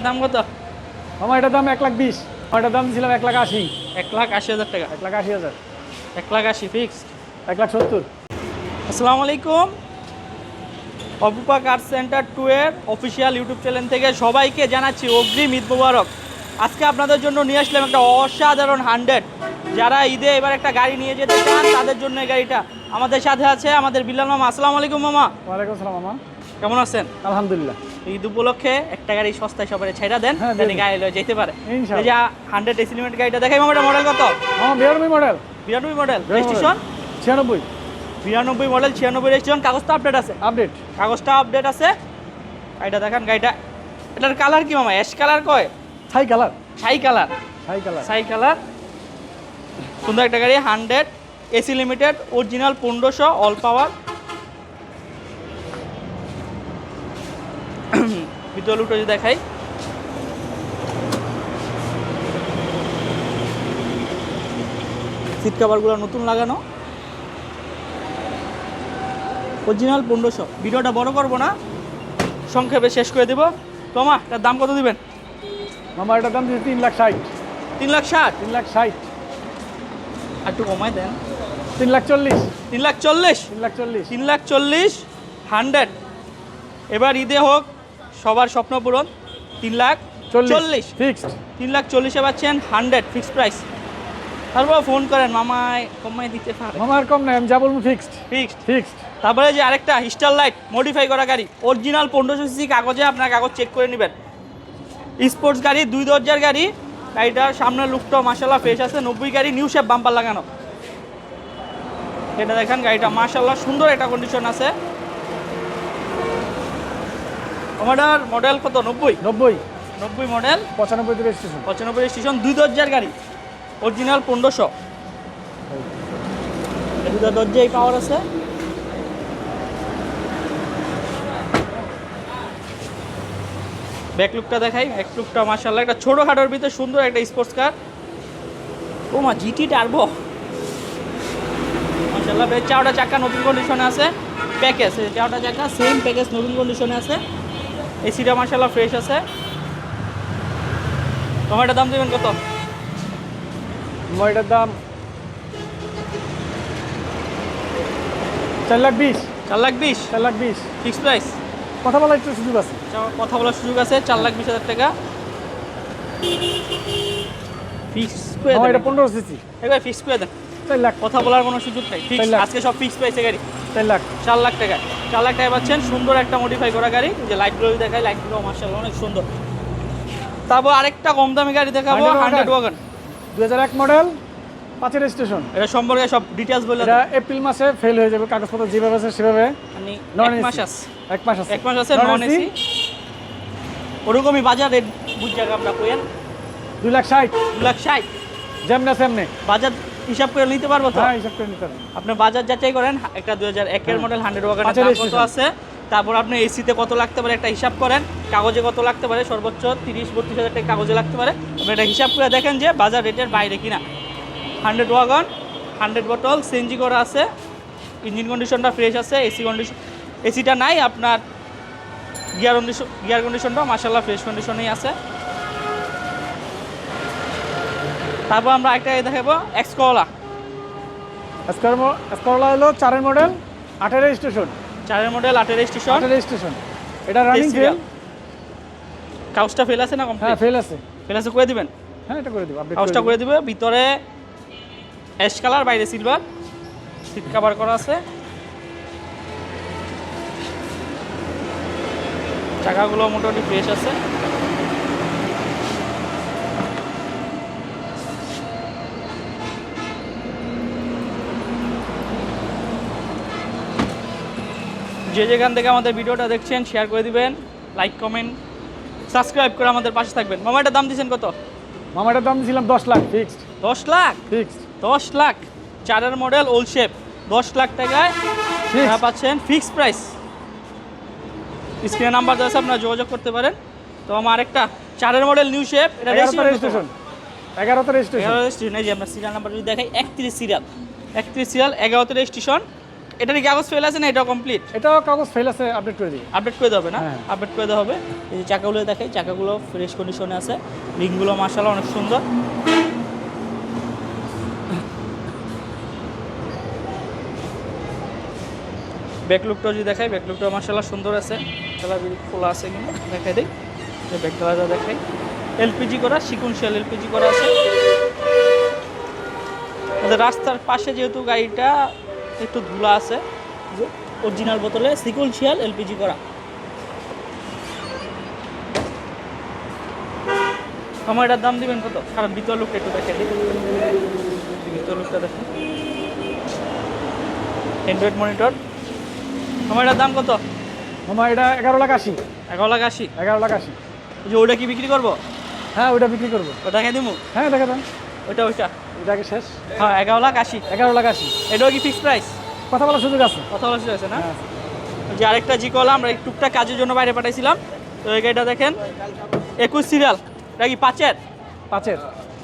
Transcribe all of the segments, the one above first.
দাম কত? আমার এটার দাম 1,20,000। এটার দাম ছিলাম 1,80,000। 1,80,000 টাকা। 1,80,000। 1,80,000 ফিক্সড। 1,70,000। আসসালামু আলাইকুম। অপুপা কার সেন্টার 2 এর অফিসিয়াল ইউটিউব চ্যানেল থেকে সবাইকে জানাচ্ছি অগ্রিম ঈদ মোবারক। আজকে আপনাদের জন্য নিয়ে আসলাম একটা অসাধারণ 100। যারা ঈদে এবার একটা গাড়ি নিয়ে যেতে চান তাদের জন্য এই গাড়িটা। আমাদের সাথে আছে আমাদের বিলাল মামা। আসসালামু আলাইকুম মামা। ওয়ালাইকুম আসসালাম মামা। কেমন আছেন? আলহামদুলিল্লাহ। ঈদ উপলক্ষে একটা গাড়ি সস্তায় সবাই ছেড়া দেন, হ্যাঁ, যাতে গাড়ি লয়ে যেতে পারে। ইনশাআল্লাহ। এই যে 100 এসি লিমিটেড গাড়িটা দেখাই মামা, এটা মডেল কত? আমার 92 model. 92 model, registration 96। 92 model, 96 registration. কাগজটা আপডেট আছে? আপডেট। কাগজটা আপডেট আছে। গাড়িটা দেখেন, গাড়িটা এটার কালার কি মামা? অ্যাশ কালার কয়? ছাই কালার। ছাই কালার। ছাই কালার। ছাই কালার। সুন্দর একটা গাড়ি, 100 এসি লিমিটেড, অরিজিনাল 1500 অল পাওয়ার। ভিতরে লুটো যদি দেখাই, সিট কাভারগুলো নতুন লাগানো, অরিজিনাল 1500। ভিডিওটা বড় করবো না, সংক্ষেপে শেষ করে দেবো। তোমা এটার দাম কত দিবেন? মামা এটার দাম দিয়েছে 3,60,000। 3,60,000। 3,60,000। আর একটু কমাই দেন। 3,40,000। 3,40,000। 3,40,000। 3,40,000 100। এবার ঈদে হোক সবার স্বপ্ন পূরণ। 3,40,000 ফিক্সড। 3,40,000 পাচ্ছেন 100 ফিক্সড প্রাইস। তারপর ফোন করেন, মামায় কমাই দিতে পারে। মামা আর কম নাই, আমি যা বলবো ফিক্সড। ফিক্সড। ফিক্সড। তারপরে যে আরেকটা স্টার লাইট মডিফাই করা গাড়ি, অরিজিনাল 1500 সিসি কাগজে, আপনার কাগজ চেক করে নেবেন। স্পোর্টস গাড়ি, 2 দরজার গাড়ি। গাড়িটার সামনের লুকটা মাশাআল্লাহ ফ্রেশ আছে। 90 গাড়ি, নিউ শেপ বাম্পার লাগানো। এটা দেখেন, গাড়িটা মাশাআল্লাহ সুন্দর একটা কন্ডিশন আছে। আমাদের মডেল কত? 90। 90 মডেল, 95 রেজিস্ট্রেশন। 95 স্টেশন, 2 দরজার গাড়ি, অরিজিনাল 1500। 2 দরজায় পাওয়ার আছে। ব্যাক লুকটা দেখাই। ব্যাক লুকটা মাশাআল্লাহ একটা ছোটখাটোর ভিতরে সুন্দর একটা স্পোর্টস কার। ও মা, জিটি টার্বো মাশাআল্লাহ। বেশ, 4টা চাকা নতুন কন্ডিশনে আছে। প্যাকেজ 4টা চাকা সেম প্যাকেজ নতুন কন্ডিশনে আছে। এসিটা মাশাআল্লাহ ফ্রেশ আছে। টমেটোর দাম দেবেন কত? মামা এটার দাম 4,20,000। 4,20,000। 4,20,000। Fix price. কথা বলার একটু সুযোগ আছে। কথা বলার সুযোগ আছে। 4,20,000 টাকা ফিক্স করে মামা এটা দেন। 15 সিসি। এবার ফিক্স করে দেন। 4 লাখ। কথা বলার কোনো সুযোগ নেই। ফিক্স 4 লাখ। আজকে সব ফিক্স প্রাইসে গাড়ি। 4 লাখ। 4 লাখ টাকা। 4 লাখ টাকা পাচ্ছেন সুন্দর একটা মডিফাই করা গাড়ি। যে লাইটগুলো দেখাই, লাইটগুলো মাশাআল্লাহ অনেক সুন্দর। তারপর আরেকটা কম দামি গাড়ি দেখাবো, 100 ওয়াগন। 2001 model, 5 registration. এটা সম্পর্কে সব ডিটেইলস বলে এটা এপ্রিল মাসে ফেল হয়ে যাবে, কাগজপত্র যেভাবে আছে সেভাবে। মানে নন 1 এসি। মাস আছে। 1 মাস আছে। 1 মাস আছে নন এসি। ওরকমই বাজার রেট বুঝ জায়গা আমরা কইেন। 2,60,000। 2,60,000 যেমন সেমনে। বাজার হিসাব করে নিতে পারবো তো? হ্যাঁ, হিসাব করে নিতে হবে। আপনি বাজার যাচাই করেন। একটা 2001 এর মডেল 100 ওয়াগনের পাঁচের দাম কত registration। আছে, তারপর আপনি এসিতে কত লাগতে পারে একটা হিসাব করেন, কাগজে কত লাগতে পারে, সর্বোচ্চ 30-32 হাজার টাকা কাগজে লাগতে পারে। আপনি একটা হিসাব করে দেখেন যে বাজার রেটের বাইরে কিনা। 100 ওয়াগন, 100 বোতল, সিএনজি করা আছে, ইঞ্জিন কন্ডিশনটা ফ্রেশ আছে। এসি কন্ডিশন, এসিটা নাই আপনার। গিয়ার কন্ডিশনটাও মাশাআল্লাহ ফ্রেশ কন্ডিশনেই আছে। তারপর আমরা একটা দেখাবো এক্সকোলা। এসকোলা হলো 4 এর model, 8 registration. 4 model, 8 station. 8 registration. এটা রানিং ফেল। কাগজটা ফেল আছে না? হ্যাঁ, কমপ্লিট ফেল আছে। ফেল আছে, করে দিবেন। হ্যাঁ, এটা করে দিব, আপডেট কাগজটা করে দিবে। ভিতরে অ্যাশ কালার, বাইরে সিলভার, সিট কভার করা আছে। চাকাগুলো মোটামুটি ফ্রেশ আছে। যে যেখান থেকে আমাদের ভিডিওটা দেখছেন শেয়ার করে দিবেন, লাইক কমেন্ট সাবস্ক্রাইব করে আমাদের পাশে থাকবেন। মামা এটার দাম দিয়েছেন কত? মামা এটার দাম দিয়েছিলাম 10 lakh fixed. 10 lakh. Fixed. 10 lakh. 4 model old shape, 10 lakh টাকায় আপনারা পাচ্ছেন ফিক্স প্রাইস। স্ক্রিনে নাম্বার দেওয়া আছে, আপনারা যোগাযোগ করতে পারেন। তো আমার আরেকটা 4 মডেল নিউ শেপ, এটা রেজিস্ট্রেশন। 11 রেজিস্ট্রেশন। রেজিস্ট্রেশন। এই যে আমরা সিরিয়াল নাম্বার যদি দেখাই, 31 সিরিয়াল, 11 রেজিস্ট্রেশন। এটার কি কাগজ ফেল আছে না এটাও কমপ্লিট? এটাও কাগজ ফেল আছে, আপডেট করে দিই। আপডেট করে দেওয়া হবে না? হ্যাঁ। আপডেট করে দেওয়া হবে। এই যে চাকাগুলো দেখাই, চাকাগুলো ফ্রেশ কন্ডিশনে আছে, রিংগুলো মাশাআল্লাহ অনেক সুন্দর। ব্যাকলুকটাও যদি দেখাই, ব্যাকলুকটাও মাশাআল্লাহ সুন্দর আছে, খেলা খোলা আছে কিন্তু দেখাই দিই। যে ব্যাক গ্লাসটা দেখাই, এলপিজি করা, সিকুয়েন্সিয়াল এলপিজি করা আছে। রাস্তার পাশে যেহেতু গাড়িটা একটু ধুলা আছে, অরিজিনাল বোতলে সিকুয়েন্সিয়াল এলপিজি করা। আমার এটার দাম দিবেন কত? কারণ ভিতর লুকটা একটু দেখে দিই, ভিতর লুকটা দেখেন, অ্যান্ড্রয়েড মনিটর। আমার এটার দাম কত? মামা এটা 11,80,000। 11,80,000। 11,80,000। যে ওটা কি বিক্রি করবো? হ্যাঁ ওইটা বিক্রি করবো। ওটা খেয়ে দিব? হ্যাঁ দেখে দেন, ওইটা ওইটা এটাকে শেষ। হ্যাঁ 11,80,000। 11,80,000। এটাও কি ফিক্সড প্রাইস? কথা বলার সুযোগ আছে। কথা বলা আছে না? হ্যাঁ। যে আরেকটা জি কলা আমরা টুকটাক কাজের জন্য বাইরে পাঠাইছিলাম, তো এই গাড়িটা দেখেন 21 সিরিয়াল, এটা কি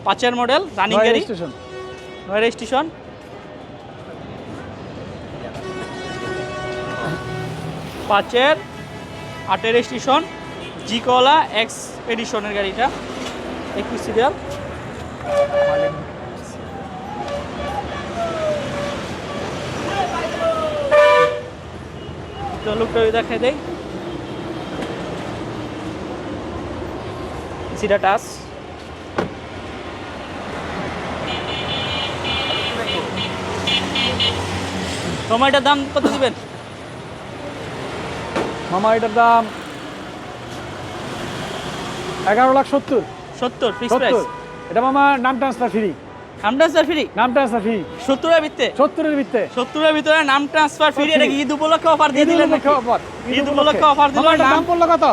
5-এর মডেল, রানিং গাড়ি, স্টেশন, নয় রেজিস্ট্রেশন। পাঁচের 8-এর রেজিস্ট্রেশন, জি কলা এক্স এডিশনের গাড়িটা, 21 সিরিয়াল। তো লুকটা দেখাই দেই, সিডা টাচ। টমেটোর দাম কত দিবেন? মামা এটার দাম 11,70,000। 70 ফিক্স প্রাইস। এটা মামা নাম ট্রান্সফার ফ্রি। নাম ট্রান্সফার ফ্রি? নাম ট্রান্সফার ফ্রি 70 এর ভিতরে? 70-এর ভিতরে। 70 এর ভিতরে নাম ট্রান্সফার ফ্রি। এটা কি ঈদ উপলক্ষে অফার দিয়ে দিলেন নাকি? ঈদ উপলক্ষে অফার দিলেন। এটার দাম পড়লো কত?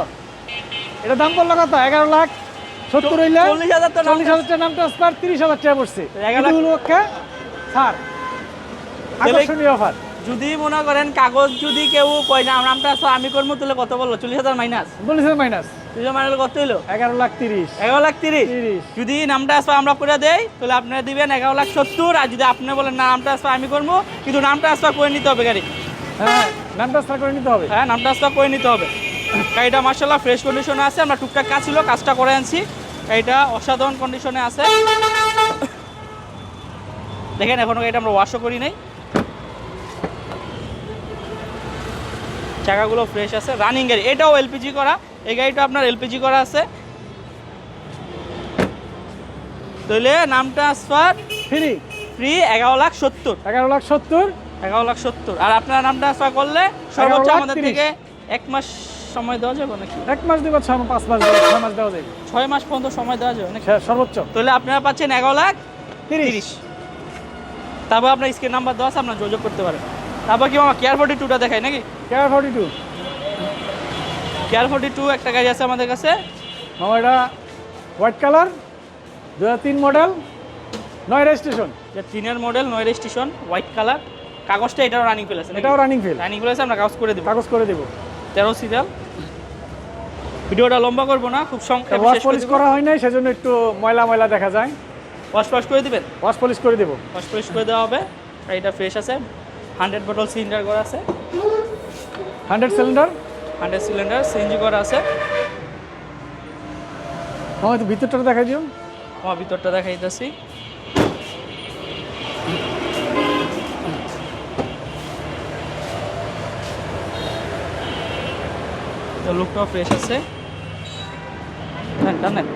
এটার দাম পড়লো কত? 11,70,000 হইলে 40,000 তো 40,000 টাকা নাম ট্রান্সফার, 30,000 টাকা পড়ছে। 11,00,000 ঈদ উপলক্ষে ছাড়, আকর্ষণীয় অফার। যদি মনে করেন কাগজ যদি কেউ কয় না নাম ট্রান্সফার আমি করবো, তাহলে কত বললো? 40,000 মাইনাস। 40,000 মাইনাস 40,000 মাইনাস কত হইলো? 11,30,000। 11,30,000। যদি নাম ট্রান্সফার আমরা করে দেই তাহলে আপনারা দিবেন 11,70,000। আর যদি আপনি বলেন না নাম ট্রান্সফার আমি করবো, কিন্তু নাম ট্রান্সফার করে নিতে হবে গাড়ি। হ্যাঁ নাম ট্রান্সফার করে নিতে হবে। হ্যাঁ নাম ট্রান্সফার করে নিতে হবে। গাড়িটা মার্শাল্লাহ ফ্রেশ কন্ডিশনে আছে, আমরা টুকটাক কাজ ছিল, কাজটা করে আনছি। গাড়িটা অসাধারণ কন্ডিশনে আছে, দেখেন এখনো গাড়িটা আমরা ওয়াশও করি নাই। চাকাগুলো ফ্রেশ আছে, রানিং গাড়ি। এটাও এলপিজি করা, এই গাড়িটা আপনার এলপিজি করা আছে। তাহলে নাম ট্রান্সফার ফ্রি ফ্রি 11,70,000। 11,70,000। 11,70,000। আর আপনার নাম ট্রান্সফার করলে সর্বোচ্চ আমাদের 11,30,000 থেকে 1 মাস সময় দেওয়া যাবে নাকি? 1 মাস দিব, 6 মাস, 5 মাস দিব, 6 মাস দেওয়া যাবে। 6 মাস পর্যন্ত সময় দেওয়া যাবে নাকি? সর্বোচ্চ। তাহলে আপনারা পাচ্ছেন 11,30,000। তারপর আপনার স্ক্রিন নাম্বার দেওয়া আছে, আপনার যোগাযোগ করতে পারেন। তারপর কি আমার কেয়ার 42টা দেখাই নাকি? কেয়ার 42। কেয়ার 42 একটা গাড়ি আছে আমাদের কাছে। মামা এটা হোয়াইট কালার, 2003 মডেল, 9 রেজিস্ট্রেশন। যে 3-এর মডেল, 9 রেজিস্ট্রেশন, হোয়াইট কালার। কাগজটা এটাও রানিং ফেল আছে নাকি? এটাও রানিং ফিল, রানিং ফেল আছে, আমরা কাগজ করে দেব। কাগজ করে দেব। 13 সিরিয়াল। ভিডিওটা লম্বা করবো না, খুব সংক্ষেপে ওয়াশ শেষ করে পলিশ দেব। করা হয় নাই, সেজন্য একটু ময়লা ময়লা দেখা যায়। ওয়াশ করে দিবেন? ওয়াশ পলিশ করে দেব। ওয়াশ করে দেওয়া হবে। আর এটা ফ্রেশ আছে, 100 বোতল সিলিন্ডার করা আছে, 100 সিলিন্ডার, 100 সিলিন্ডার সিএনজি করা আছে। মামা একটু ভিতরটা দেখাই দিও। আমার ভিতরটা দেখাইতেছি। তো লুকটাও ফ্রেশ আছে। টানেন।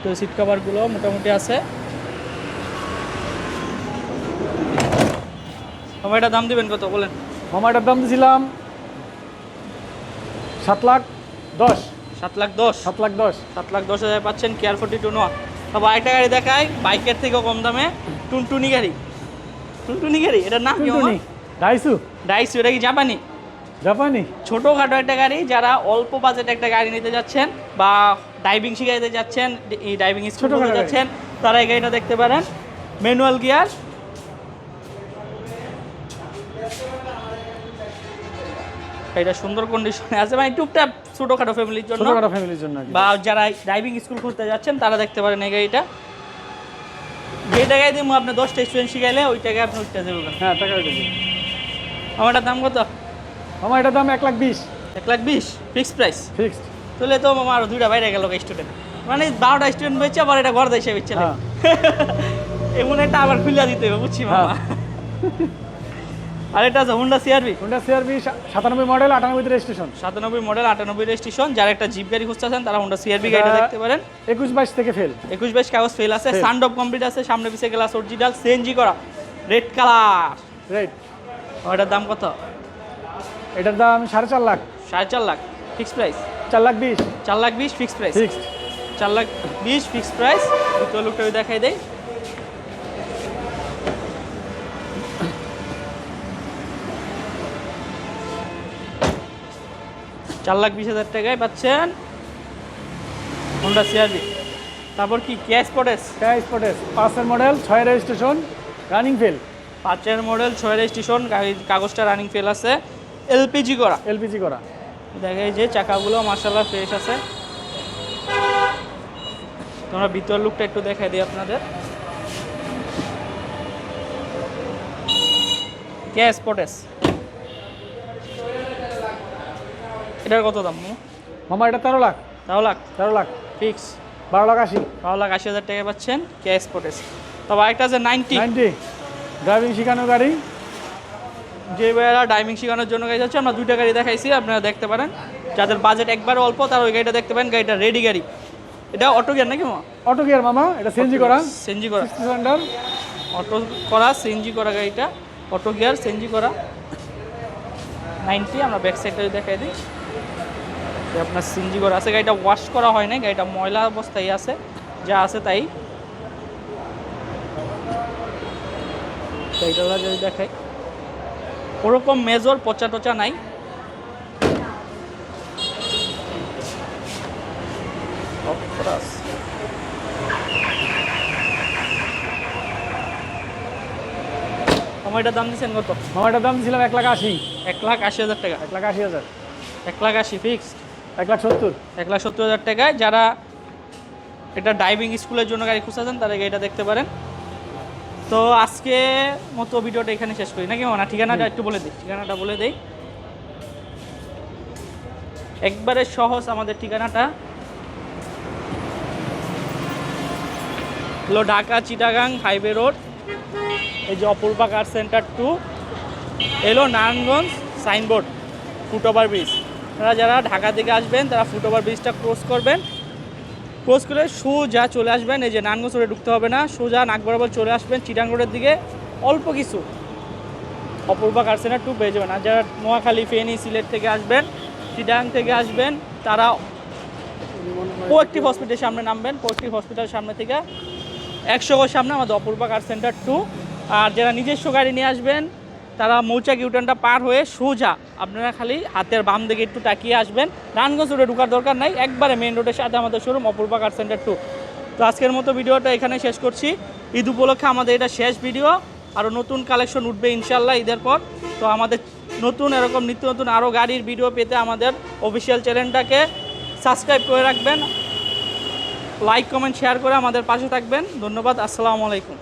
তো সিট কভারগুলো মোটামুটি আছে। আমার এটা দাম দিবেন কত বলেন? মামা এটার দাম দিয়েছিলাম 7,10,000। 7,10,000। 7,10,000। 7,10,000 পাচ্ছেন কেয়ার 42 নোয়া। তবে আরেকটা গাড়ি দেখাই, বাইকের থেকেও কম দামে, টুনটুনি গাড়ি। টুনটুনি গাড়ি, এটার নাম কি? টুনটুনি ডাইসু। ডাইসু। এটা কি জাপানি? জাপানি। ছোটোখাটো একটা গাড়ি, যারা অল্প বাজেট একটা গাড়ি নিতে যাচ্ছেন বা ড্রাইভিং শিখাইতে যাচ্ছেন, এই ড্রাইভিং স্কুল ছোটখাটো করতে যাচ্ছেন, তারা এই গাড়িটা দেখতে পারেন। ম্যানুয়াল গিয়ার, এটা সুন্দর কন্ডিশনে আছে, মানে টুকটাক ছোটোখাটো ফ্যামিলির জন্য, ছোটখাটো ফ্যামিলির জন্য আর কি। বা যারা ড্রাইভিং স্কুল করতে যাচ্ছেন তারা দেখতে পারেন এই গাড়িটা। যে টাকায় দিব আপনি 10টা স্টুডেন্ট শিখাইলে ওই টাকায় আপনি উঠতে দেবেন। হ্যাঁ, টাকা দেবো। আমারটার দাম কত? মামা এটার দাম 1,20,000 1,20,000 ফিক্সড প্রাইস। ফিক্সড। তাহলে তো মামা আরো 2টা বাইরে গেল স্টুডেন্ট, মানে 12টা স্টুডেন্ট বেচে আবার এটা ঘর দেয় বেচে হ্যাঁ। এমন একটা আবার খুলে দিতে হবে, বুঝছি মামা। আর এটা আছে Honda CR-V. Honda CR-V 97 model, 98 registration. 97 model, 98 registration. যারা একটা জিপ গাড়ি খুঁজতেছেন তারা হুন্ডা সিআরভি গাড়িটা দেখতে পারেন। 21-22 থেকে ফেল। 21-22 কাগজ ফেল আছে, Fail। সানডপ কমপ্লিট আছে, সামনে পিছে গ্লাস অরিজিনাল, সিএনজি করা, রেড কালার। রাইট। ওটার দাম কত? এটার দাম 4.5 lakh. 4.5 lakh fixed price. 4,20,000 4,20,000 fixed price. Fixed. 4,20,000 fixed price. দ্বিতীয় লোকটা দেখাই দেই। $4,20,000 পাচ্ছেন হুন্ডা সিআরভি। তারপর কি কেয়া স্পোর্টেস। কেয়া sports 5 model, 6 registration, running fail. 5 model, 6 registration, গাড়ির কাগজটা রানিং ফেল আছে, এলপিজি করা। এলপিজি করা। দেখা যায় যে চাকাগুলো মাশাআল্লাহ ফ্রেশ আছে। তোমরা ভিতর লুকটা একটু দেখাই দিই আপনাদের। কেয়া স্পোর্টেস, এটার কত দাম? মামা এটা 13 লাখ। 13 লাখ 13 লাখ ফিক্স। 12,80,000। 12,80,000 পাচ্ছেন কেয়া স্পোর্টেস। তবে আরেকটা আছে 90 ড্রাইভিং শেখানো গাড়ি। যে ভাইয়ারা ড্রাইভিং শেখানোর জন্য গাড়ি যাচ্ছে, আমরা 2টা গাড়ি দেখাইছি, আপনারা দেখতে পারেন। যাদের বাজেট একবারে অল্প তারা ওই গাড়িটা দেখতে পারেন। গাড়িটা রেডি গাড়ি। এটা অটো গিয়ার নাকি মামা? অটো গিয়ার মামা, এটা সিএনজি করা। সিএনজি করা, 60 সিলিন্ডার। অটো করা সিএনজি করা গাড়িটা, অটো গিয়ার সিএনজি করা 90। আমরা ব্যাক সাইডটা দেখাই দিই। আপনার সিএনজি করা আছে, গাড়িটা ওয়াশ করা হয় না, গাড়িটা ময়লা অবস্থায় আছে, যা আছে তাই। গাড়িটা যদি দেখাই ওরকম মেজর পচা টচা নাই। আমার এটার দাম দিচ্ছেন কত? মামা এটার দাম দিয়েছিলাম 1,80,000। 1,80,000 1,80,000। 1,80,000 ফিক্সড। 1,70,000। 1,70,000 যারা এটা ড্রাইভিং স্কুলের জন্য গাড়ি খুঁজতেছেন তারা গাড়িটা দেখতে পারেন। তো আজকে মতো ভিডিওটা এখানে শেষ করি নাকি না? ঠিকানাটা একটু বলে দিই, ঠিকানাটা বলে দেই। একবারে সহজ আমাদের ঠিকানাটা হলো ঢাকা চিটাগাং হাইওয়ে রোড। এই যে অপূর্বা কার সেন্টার 2 এলো নারায়ণগঞ্জ সাইনবোর্ড, ফুটওভার ব্রিজ। আপনারা যারা ঢাকা থেকে আসবেন তারা ফুটওভার ব্রিজটা ক্রস করবেন, ক্রস করে সোজা চলে আসবেন। এই যে নারায়ণগঞ্জ রোডে ঢুকতে হবে না, সোজা নাক বরাবর চলে আসবেন চিটাং রোডের দিকে, অল্প কিছু অপূর্বা কার সেন্টার 2 পেয়ে যাবেন। আর যারা নোয়াখালী, ফেনী, সিলেট থেকে আসবেন, চিটাং থেকে আসবেন, তারা কোঅ্যাক্টিভ হসপিটালের সামনে নামবেন। কোঅ্যাক্টিভ হসপিটালের সামনে থেকে 100 গজ সামনে আমাদের অপূর্বা কার সেন্টার 2। আর যারা নিজস্ব গাড়ি নিয়ে আসবেন তারা মৌচাক ইউটার্নটা পার হয়ে সোজা আপনারা খালি হাতের বাম দিকে একটু তাকিয়ে আসবেন। নারায়ণগঞ্জ রোডে ঢোকার দরকার নাই, একবারে মেন রোডের সাথে আমাদের শোরুম অপূর্বা কার সেন্টার 2। তো আজকের মতো ভিডিওটা এখানে শেষ করছি। ঈদ উপলক্ষে আমাদের এটা শেষ ভিডিও, আরও নতুন কালেকশন উঠবে ইনশাল্লাহ ঈদের পর। তো আমাদের নতুন এরকম নিত্য নতুন আরও গাড়ির ভিডিও পেতে আমাদের অফিসিয়াল চ্যানেলটাকে সাবস্ক্রাইব করে রাখবেন, লাইক কমেন্ট শেয়ার করে আমাদের পাশে থাকবেন। ধন্যবাদ, আসসালামু আলাইকুম।